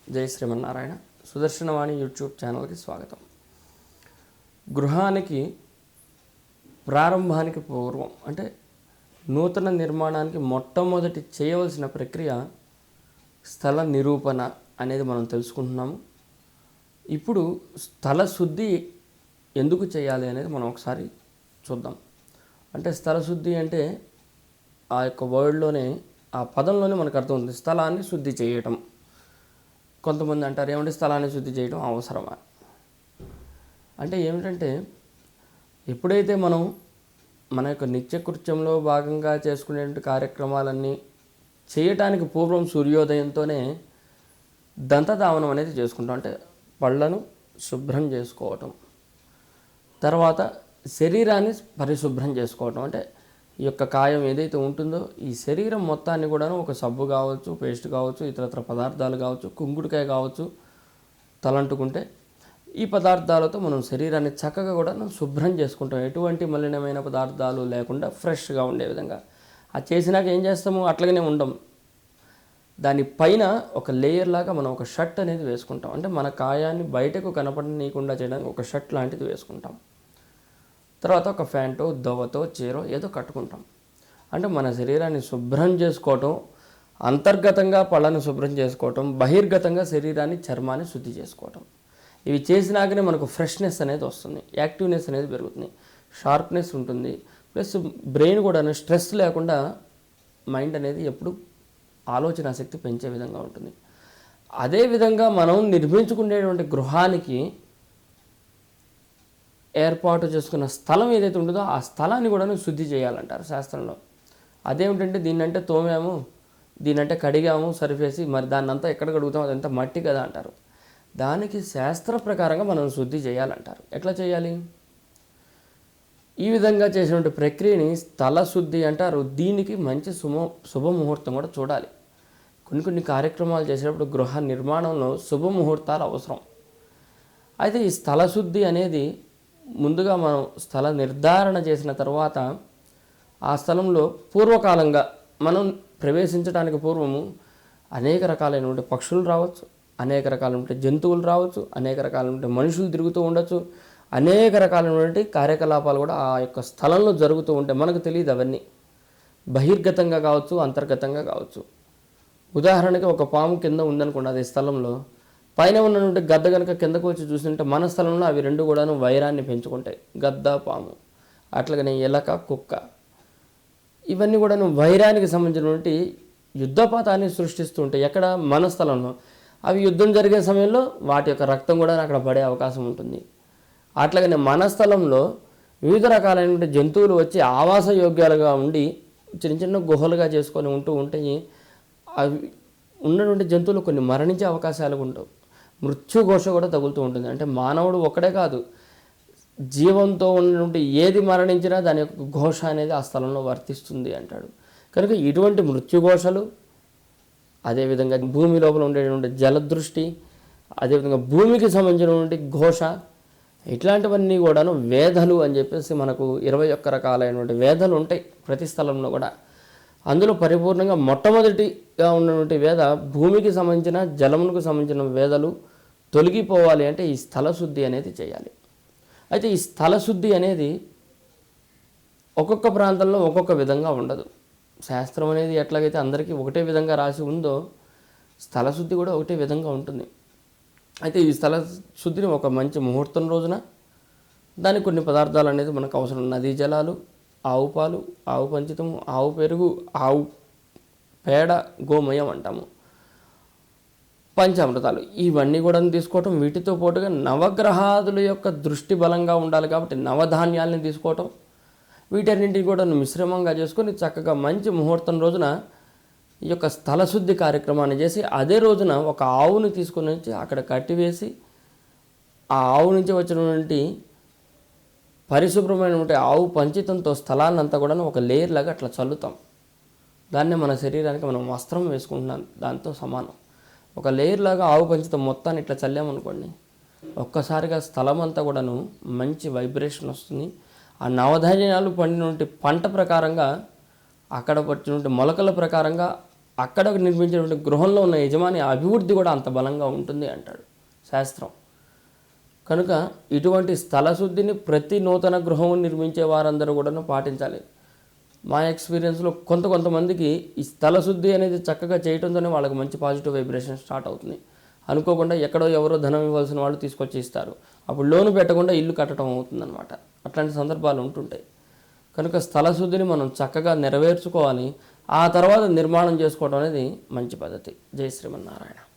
జై శ్రీమన్నారాయణ. సుదర్శనవాణి యూట్యూబ్ ఛానల్కి స్వాగతం. గృహానికి ప్రారంభానికి పూర్వం అంటే నూతన నిర్మాణానికి మొట్టమొదటి చేయవలసిన ప్రక్రియ స్థల నిరూపణ అనేది మనం తెలుసుకుంటున్నాము. ఇప్పుడు స్థల శుద్ధి ఎందుకు చేయాలి అనేది మనం ఒకసారి చూద్దాం. అంటే స్థల శుద్ధి అంటే ఆ యొక్క వర్డ్లోనే, ఆ పదంలోనే మనకు అర్థమవుతుంది. స్థలాన్ని శుద్ధి చేయటం. కొంతమంది అంటారు, ఏమంటే స్థలాన్ని శుద్ధి చేయడం అవసరమా అంటే ఏమిటంటే, ఎప్పుడైతే మనం మన యొక్క నిత్యకృత్యంలో భాగంగా చేసుకునేటువంటి కార్యక్రమాలన్నీ చేయటానికి పూర్వం సూర్యోదయంతోనే దంతధావనం అనేది చేసుకుంటాం. అంటే పళ్ళను శుభ్రం చేసుకోవటం, తర్వాత శరీరాన్ని పరిశుభ్రం చేసుకోవటం. అంటే ఈ యొక్క కాయం ఏదైతే ఉంటుందో ఈ శరీరం మొత్తాన్ని కూడా ఒక సబ్బు కావచ్చు, పేస్ట్ కావచ్చు, ఇతరత్ర పదార్థాలు కావచ్చు, కుంకుడుకాయ కావచ్చు, తలంటుకుంటే ఈ పదార్థాలతో మనం శరీరాన్ని చక్కగా కూడా శుభ్రం చేసుకుంటాం. ఎటువంటి మలినమైన పదార్థాలు లేకుండా ఫ్రెష్గా ఉండే విధంగా. అది చేసినాక ఏం చేస్తాము, అట్లాగనే ఉండం. దానిపైన ఒక లేయర్ లాగా మనం ఒక షర్ట్ అనేది వేసుకుంటాం. అంటే మన కాయాన్ని బయటకు కనపడనీయకుండా చేయడానికి ఒక షర్ట్ లాంటిది వేసుకుంటాం. తర్వాత ఒక ప్యాంటో, దోవతో, చీరో ఏదో కట్టుకుంటాం. అంటే మన శరీరాన్ని శుభ్రం చేసుకోవటం, అంతర్గతంగా పళ్ళను శుభ్రం చేసుకోవటం, బహిర్గతంగా శరీరాన్ని, చర్మాన్ని శుద్ధి చేసుకోవటం. ఇవి చేసినాకనే మనకు ఫ్రెష్నెస్ అనేది వస్తుంది, యాక్టివ్నెస్ అనేది పెరుగుతుంది, షార్ప్నెస్ ఉంటుంది. ప్లస్ బ్రెయిన్ కూడా స్ట్రెస్ లేకుండా మైండ్ అనేది ఎప్పుడు ఆలోచన శక్తి పెంచే విధంగా ఉంటుంది. అదేవిధంగా మనం నిర్మించుకునేటువంటి గృహానికి ఏర్పాటు చేసుకున్న స్థలం ఏదైతే ఉంటుందో ఆ స్థలాన్ని కూడా శుద్ధి చేయాలంటారు శాస్త్రంలో. అదేమిటంటే, దీన్నంటే తోమాము, దీన్నంటే కడిగాము సరిపేసి, మరి దాన్ని అంతా ఎక్కడ కడుగుతాం, అదంతా మట్టి కదా అంటారు. దానికి శాస్త్ర ప్రకారంగా మనం శుద్ధి చేయాలంటారు. ఎట్లా చేయాలి? ఈ విధంగా చేసినటువంటి ప్రక్రియని స్థల శుద్ధి అంటారు. దీనికి మంచి శుభముహూర్తం కూడా చూడాలి. కొన్ని కార్యక్రమాలు చేసేటప్పుడు గృహ నిర్మాణంలో శుభముహూర్తాలు అవసరం. అయితే ఈ స్థల శుద్ధి అనేది ముందుగా మనం స్థల నిర్ధారణ చేసిన తర్వాత ఆ స్థలంలో పూర్వకాలంగా మనం ప్రవేశించడానికి పూర్వము అనేక రకాలైనటువంటి పక్షులు రావచ్చు, అనేక రకాలైనటువంటి జంతువులు రావచ్చు, అనేక రకాలైనటువంటి మనుషులు తిరుగుతూ ఉండొచ్చు, అనేక రకాలైనటువంటి కార్యకలాపాలు కూడా ఆ యొక్క స్థలంలో జరుగుతూ ఉంటాయి. మనకు తెలియదు అవన్నీ. బహిర్గతంగా కావచ్చు, అంతర్గతంగా కావచ్చు. ఉదాహరణకి ఒక పాము కింద ఉందనుకోండి, అది స్థలంలో పైన ఉన్నటువంటి గద్ద కనుక కిందకు వచ్చి చూస్తుంటే మన స్థలంలో అవి రెండు కూడాను వైరాన్ని పెంచుకుంటాయి. గద్ద, పాము, అట్లాగనే ఎలక, కుక్క, ఇవన్నీ కూడాను వైరానికి సంబంధించినటువంటి యుద్ధపాతాన్ని సృష్టిస్తూ ఉంటాయి. ఎక్కడ? మన స్థలంలో. అవి యుద్ధం జరిగే సమయంలో వాటి యొక్క రక్తం కూడా అక్కడ పడే అవకాశం ఉంటుంది. అట్లాగనే మన స్థలంలో వివిధ రకాలైనటువంటి జంతువులు వచ్చి ఆవాస యోగ్యాలుగా ఉండి చిన్న చిన్న గుహలుగా చేసుకొని ఉంటూ ఉంటాయి. అవి ఉన్నటువంటి జంతువులు కొన్ని మరణించే అవకాశాలు ఉండవు. మృత్యుఘోష కూడా తగులుతూ ఉంటుంది. అంటే మానవుడు ఒక్కడే కాదు, జీవంతో ఉన్నటువంటి ఏది మరణించినా దాని యొక్క ఘోష అనేది ఆ స్థలంలో వర్తిస్తుంది అంటాడు. కనుక ఇటువంటి మృత్యుఘోషలు, అదేవిధంగా భూమి లోపల ఉండేటువంటి జలదృష్టి, అదేవిధంగా భూమికి సంబంధించినటువంటి ఘోష, ఇట్లాంటివన్నీ కూడాను వేధలు అని చెప్పేసి మనకు 21 రకాలైనటువంటి వేధలు ఉంటాయి ప్రతి స్థలంలో కూడా. అందులో పరిపూర్ణంగా మొట్టమొదటిగా ఉన్నటువంటి వేద భూమికి సంబంధించిన, జలమునకు సంబంధించిన వేదలు తొలగిపోవాలి అంటే ఈ స్థల శుద్ధి అనేది చేయాలి. అయితే ఈ స్థల శుద్ధి అనేది ఒక్కొక్క ప్రాంతంలో ఒక్కొక్క విధంగా ఉండదు. శాస్త్రం అనేది ఎట్లాగైతే అందరికీ ఒకటే విధంగా రాసి ఉందో స్థల శుద్ధి కూడా ఒకటే విధంగా ఉంటుంది. అయితే ఈ స్థల శుద్ధిని ఒక మంచి ముహూర్తం రోజున దానికి కొన్ని పదార్థాలు అనేది మనకు అవసరం. నదీ జలాలు, ఆవు పాలు, ఆవు పంచితము, ఆవు పెరుగు, ఆవు పేడ, గోమయం అంటాము, పంచామృతాలు, ఇవన్నీ కూడా తీసుకోవటం. వీటితో పాటుగా నవగ్రహాదుల యొక్క దృష్టి బలంగా ఉండాలి కాబట్టి నవధాన్యాలని తీసుకోవటం. వీటన్నింటినీ కూడా మిశ్రమంగా చేసుకొని చక్కగా మంచి ముహూర్తం రోజున ఈ యొక్క స్థలశుద్ధి కార్యక్రమాన్ని చేసి అదే రోజున ఒక ఆవుని తీసుకొని వచ్చి అక్కడ కట్టివేసి ఆ ఆవు నుంచి వచ్చినటువంటి పరిశుభ్రమైనటువంటి ఆవు పంచితంతో స్థలాన్నంతా కూడా ఒక లేయర్ లాగా అట్లా చల్లుతాం. దాన్నే మన శరీరానికి మనం వస్త్రం వేసుకుంటున్నాం, దాంతో సమానం. ఒక లేయర్ లాగా ఆవు పంచితం మొత్తాన్ని ఇట్లా చల్లామనుకోండి, ఒక్కసారిగా స్థలం అంతా కూడాను మంచి వైబ్రేషన్ వస్తుంది. ఆ నవధాన్యాలు పండినటువంటి పంట ప్రకారంగా, అక్కడ పట్టినటువంటి మొలకల ప్రకారంగా అక్కడ నిర్మించినటువంటి గృహంలో ఉన్న యజమాని అభివృద్ధి కూడా అంత బలంగా ఉంటుంది అంటాడు శాస్త్రం. కనుక ఇటువంటి స్థలశుద్ధిని ప్రతి నూతన గృహం నిర్మించే వారందరూ కూడా పాటించాలి. మా ఎక్స్పీరియన్స్లో కొంతమందికి ఈ స్థలశుద్ధి అనేది చక్కగా చేయడంతోనే వాళ్ళకి మంచి పాజిటివ్ వైబ్రేషన్ స్టార్ట్ అవుతుంది. అనుకోకుండా ఎక్కడో ఎవరో ధనం ఇవ్వాల్సిన వాళ్ళు తీసుకొచ్చి ఇస్తారు. అప్పుడు లోను పెట్టకుండా ఇల్లు కట్టడం అవుతుందన్నమాట. అట్లాంటి సందర్భాలు ఉంటుంటాయి. కనుక స్థలశుద్ధిని మనం చక్కగా నెరవేర్చుకోవాలి. ఆ తర్వాత నిర్మాణం చేసుకోవడం అనేది మంచి పద్ధతి. జై శ్రీమన్నారాయణ.